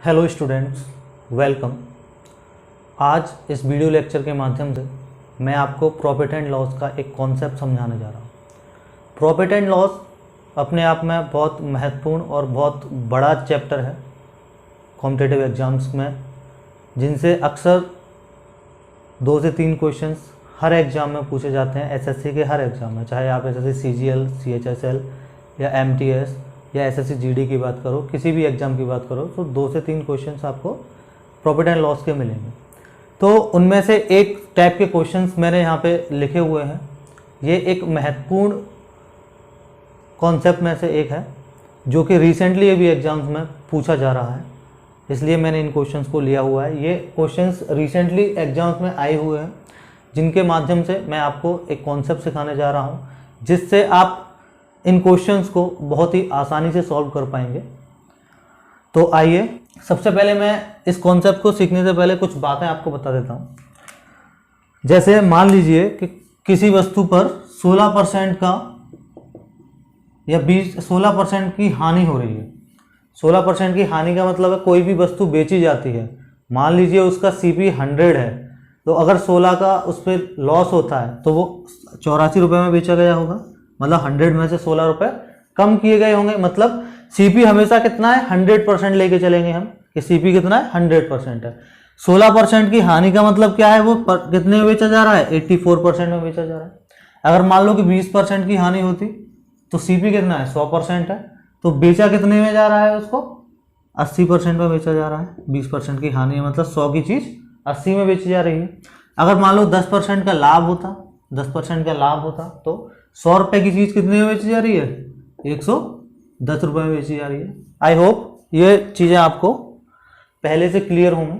Hello students, welcome. आज इस video lecture के माध्यम से मैं आपको प्रॉफिट एंड लॉस का एक कॉन्सेप्ट समझाने जा रहा हूँ। प्रॉफिट एंड लॉस अपने आप में बहुत महत्वपूर्ण और बहुत बड़ा चैप्टर है कॉम्पिटिटिव एग्जाम्स में, जिनसे अक्सर 2 से 3 क्वेश्चंस हर एग्ज़ाम में पूछे जाते हैं। एसएससी के हर एग्ज़ाम में, चाहे आप एसएससी सीजीएल, सीएचएसएल या एमटीएस या एसएससी जीडी की बात करो, किसी भी एग्ज़ाम की बात करो, तो 2 से 3 क्वेश्चंस आपको प्रॉफिट एंड लॉस के मिलेंगे। तो उनमें से एक टाइप के क्वेश्चंस मैंने यहाँ पे लिखे हुए हैं। ये एक महत्वपूर्ण कॉन्सेप्ट में से एक है जो कि रिसेंटली अभी एग्ज़ाम्स में पूछा जा रहा है, इसलिए मैंने इन क्वेश्चंस को लिया हुआ है। ये क्वेश्चंस रिसेंटली एग्ज़ाम्स में आए हुए हैं, जिनके माध्यम से मैं आपको एक कॉन्सेप्ट सिखाने जा रहा हूँ, जिससे आप इन क्वेश्चंस को बहुत ही आसानी से सॉल्व कर पाएंगे। तो आइए, सबसे पहले मैं इस कॉन्सेप्ट को सीखने से पहले कुछ बातें आपको बता देता हूँ। जैसे मान लीजिए कि किसी वस्तु पर 16% का या 16% की हानि हो रही है। 16% की हानि का मतलब है कोई भी वस्तु बेची जाती है, मान लीजिए उसका सीपी 100 है, तो अगर 16 का उस पर लॉस होता है तो वो 84 रुपये में बेचा गया होगा। मतलब 100 में से 16 रुपये कम किए गए होंगे। मतलब सीपी हमेशा कितना है, 100% लेके चलेंगे हम कि सीपी कितना है, 100% है। 16% की हानि का मतलब क्या है, वो कितने में बेचा जा रहा है, 84% में बेचा जा रहा है। अगर मान लो कि 20% की हानि होती तो सीपी कितना है, 100% है, तो बेचा कितने में जा रहा है, उसको 80% में बेचा जा रहा है। 20% की हानि है मतलब 100 की चीज़ 80 में बेची जा रही है। अगर मान लो 10% का लाभ होता, 10% का लाभ होता तो 100 रुपये की चीज़ कितने में बेची जा रही है, 110 रुपये में बेची जा रही है। आई होप ये चीज़ें आपको पहले से क्लियर होंगी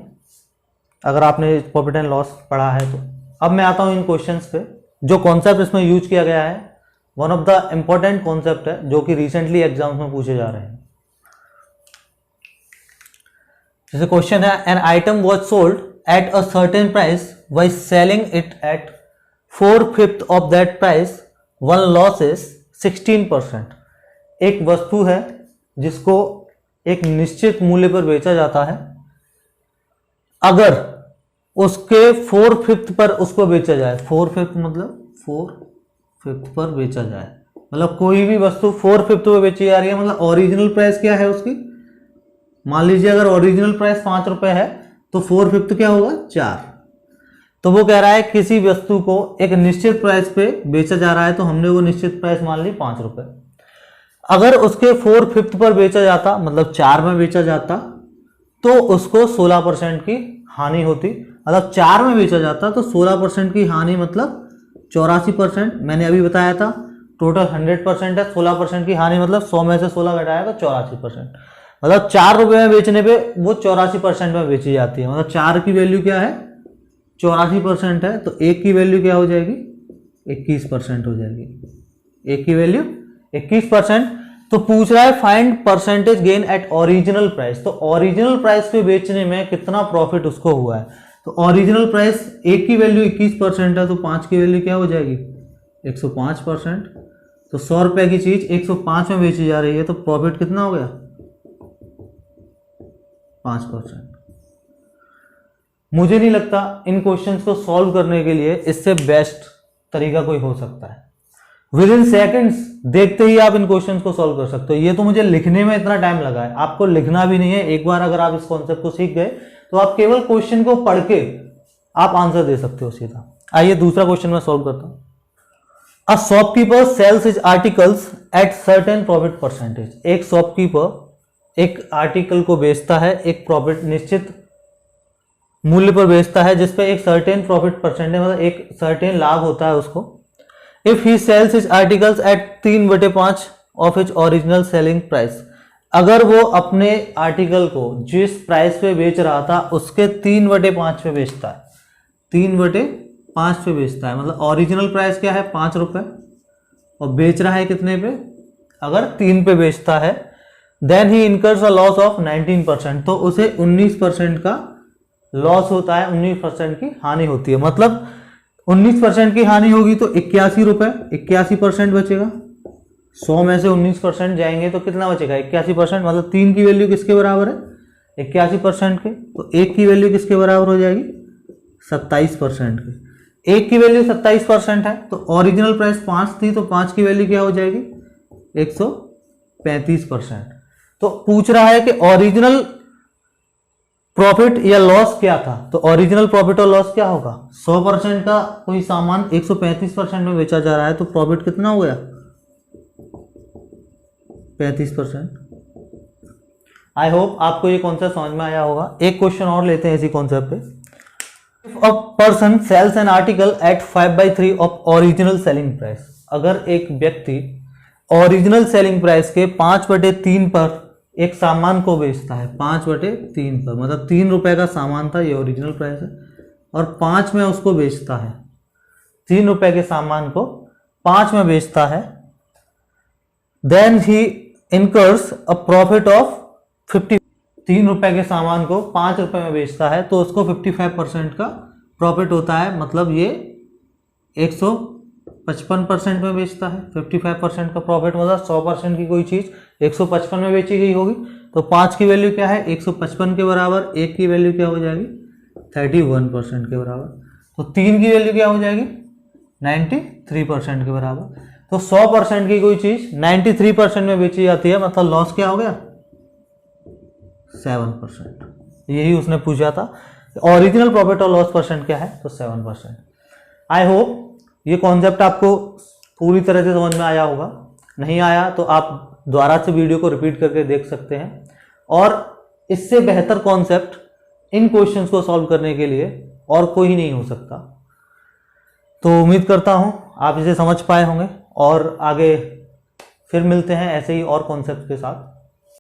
अगर आपने प्रॉफिट एंड लॉस पढ़ा है तो। अब मैं आता हूँ इन क्वेश्चंस पे। जो कॉन्सेप्ट इसमें यूज किया गया है one of the important concept है जो कि रिसेंटली एग्जाम्स में पूछे जा रहे हैं। जैसे क्वेश्चन है, an item was sold at a certain price by selling it at 4/5 of that price, one loss is 16%। एक वस्तु है जिसको एक निश्चित मूल्य पर बेचा जाता है, अगर उसके 4/5 पर उसको बेचा जाए, 4/5 मतलब 4/5 पर बेचा जाए, मतलब कोई भी वस्तु 4/5 पर बेची जा रही है, मतलब ओरिजिनल प्राइस क्या है उसकी। मान लीजिए अगर ओरिजिनल प्राइस 5 रुपए है तो 4/5 क्या होगा, 4। तो वो कह रहा है किसी वस्तु को एक निश्चित प्राइस पे बेचा जा रहा है, तो हमने वो निश्चित प्राइस मान ली 5 रुपए। अगर उसके 4/5 पर बेचा जाता, मतलब 4 में बेचा जाता, तो उसको 16% की हानि होती। मतलब 4 में बेचा जाता तो 16% की हानि मतलब 84%। मैंने अभी बताया था टोटल 100% है, 16% की हानि मतलब 100 में से 16 घटाया तो 84%। मतलब 4 रुपये में बेचने पे वो 84% में बेची जाती है। मतलब 4 की वैल्यू क्या है, 84% है, तो 1 की वैल्यू क्या हो जाएगी, 21% हो जाएगी। 1 की वैल्यू 21%। तो पूछ रहा है find percentage gain at original price. तो ओरिजिनल प्राइस पे बेचने में कितना प्रॉफिट उसको हुआ है। तो ओरिजिनल प्राइस 1 की वैल्यू 21% है, तो 5 की वैल्यू क्या हो जाएगी, 105%। तो 100 रुपए की चीज 105 में बेची जा रही है, तो प्रॉफिट कितना हो गया, 5%। मुझे नहीं लगता इन क्वेश्चंस को सॉल्व करने के लिए इससे बेस्ट तरीका कोई हो सकता है। विद इन सेकेंड्स देखते ही आप इन क्वेश्चंस को सॉल्व कर सकते हो। ये तो मुझे लिखने में इतना टाइम लगा है, आपको लिखना भी नहीं है। एक बार अगर आप इस कॉन्सेप्ट को सीख गए तो आप केवल क्वेश्चन को पढ़ के आप आंसर दे सकते हो सीधा। आइए दूसरा क्वेश्चन मैं सॉल्व करता हूं। A shopkeeper sales his articles at certain profit percentage. एक शॉपकीपर एक आर्टिकल को बेचता है, एक प्रॉफिट निश्चित मूल्य पर बेचता है, जिसपे एक सर्टेन प्रॉफिट परसेंटेज मतलब एक सर्टेन लाभ होता है उसको। If he sells his articles at 3/5 of his original selling price. अगर वो अपने आर्टिकल को जिस प्राइस पे बेच रहा था उसके 3/5 पे बेचता है, 3/5 पे बेचता है, मतलब ओरिजिनल प्राइस क्या है, 5 रुपए, और बेच रहा है कितने पे, अगर 3 पे बेचता है, then he incurs a loss of 19%। तो उसे 19% का लॉस होता है, 19% की हानि होती है। मतलब 19% की हानि होगी तो 81 रुपए, 81% बचेगा। 100 में से 19% जाएंगे तो कितना बचेगा, 81%। मतलब 3 की वैल्यू किसके बराबर है, 81% के, तो 1 की वैल्यू किसके बराबर हो जाएगी? 27% के। 1 की वैल्यू 27% है, तो ओरिजिनल प्राइस 5 थी, तो 5 की वैल्यू क्या हो जाएगी? 135%। तो पूछ रहा है कि ओरिजिनल प्रॉफिट या लॉस क्या था, तो ओरिजिनल प्रॉफिट और लॉस क्या होगा? 100% का कोई सामान 135% में बेचा जा रहा है, तो प्रॉफिट कितना हो गया? 35%। आई होप आपको ये कॉन्सेप्ट समझ में आया होगा। एक क्वेश्चन और लेते हैं इसी कॉन्सेप्ट पे। If a person sells an article at 5/3 of original selling price, अगर एक व्यक्ति ओरिजिनल सेलिंग प्राइस के 5/3 पर एक सामान को बेचता है, 5/3 पर, मतलब 3 रुपए का सामान था, ये ओरिजिनल प्राइस है, और 5 में उसको बेचता है, 3 रुपए के सामान को 5 में बेचता है, then he incurs a profit of 50। 3 रुपए के सामान को 5 रुपए में बेचता है, तो उसको 55% का प्रॉफिट होता है, मतलब ये 155% में बेचता है। 55% का प्रॉफिट मतलब 100% की कोई चीज 155 में बेची गई होगी, तो 5 की वैल्यू क्या है? 155 के बराबर। 1 की वैल्यू क्या हो जाएगी? 31% के बराबर। तो 3 की वैल्यू क्या हो जाएगी? 93% के बराबर। तो 100% की कोई चीज 93% में बेची जाती है, मतलब लॉस क्या हो गया? 7%। यही उसने पूछा था, ओरिजिनल प्रॉफिट और लॉस परसेंट क्या है, तो 7%। आई होप ये कॉन्सेप्ट आपको पूरी तरह से समझ में आया होगा। नहीं आया तो आप दोबारा से वीडियो को रिपीट करके देख सकते हैं, और इससे बेहतर कॉन्सेप्ट इन क्वेश्चंस को सॉल्व करने के लिए और कोई नहीं हो सकता। तो उम्मीद करता हूं आप इसे समझ पाए होंगे, और आगे फिर मिलते हैं ऐसे ही और कॉन्सेप्ट के साथ।